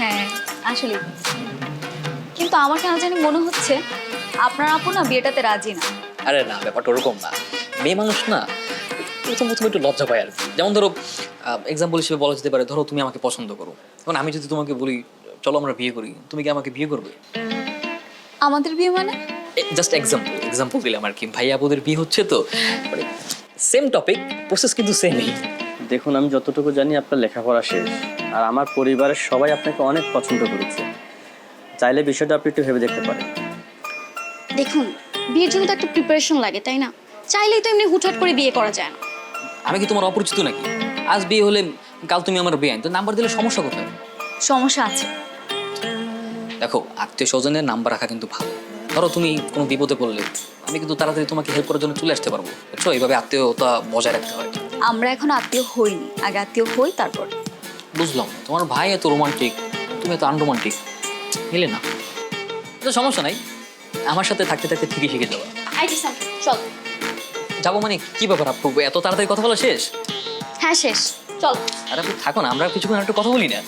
হ্যাঁ আসলে, কিন্তু আমার কেন জানি মনে হচ্ছে আপনার আপু না বিয়েটাতে রাজি না। আরে না, ব্যাপারটা ওরকম না। মেয়ে মানুষ না, প্রথম প্রথম একটু লজ্জা পায় আর কি। যেমন ধরো এক্সাম্পল হিসেবে বলা যেতে পারে, ধরো তুমি আমাকে পছন্দ করো, এখন আমি যদি তোমাকে বলি চলো আমরা বিয়ে করি, তুমি কি আমাকে বিয়ে করবে? আমাদের বিয়ে মানে? জাস্ট এক্সাম্পল দিলাম আর কি। ভাই আপুদের বিয়ে হচ্ছে তো, মানে সেম টপিক, প্রসেস কিন্তু সেমই। দেখুন, আমি যতটুকু জানি আপনার লেখাপড়া শেষ, আর আমার পরিবারের সবাই আপনাকে অনেক পছন্দ করেছে। চাইলে বিষয়টা আপনি একটু ভেবে দেখতে পারেন। দেখুন, বিয়ের জন্য তো একটা প্রিপারেশন লাগে, তাই না? চাইলেই তো এমনি হুটহাট করে বিয়ে করা যায় না। আমি কি তোমার অপরিচিত নাকি? আজ বিয়ে হলে কাল তুমি আমার বিয়ে, তো নাম্বার দিলে সমস্যা কোথায়? সমস্যা আছে। দেখো, আত্মীয় স্বজনের নাম্বার রাখা কিন্তু ভালো। ধরো তুমি কোনো বিপদে পড়লে আমি কিন্তু তাড়াতাড়ি তোমাকে হেল্প করার জন্য চলে আসতে পারবো, বুঝছো? এইভাবে আত্মীয়তা বজায় রাখতে হয়। আমরা এখন আত্মীয় হইনি, আগে আত্মীয় হই তারপর। বুঝলাম, তোমার ভাই এত রোমান্টিক, তুমি এত আনরোমান্টিক, মিলে না। তো সমস্যা নাই, আমার সাথে থাকতে থাকতে ঠিকই শিখে যাবো। আই জিসান, চল। যাবো মানে কি ব্যাপার আপু, এত তাড়াতাড়ি কথা বলা শেষ? হ্যাঁ শেষ, চল। আর আপনি থাকো না, আমরা কিছুক্ষণ একটু কথা বলি না।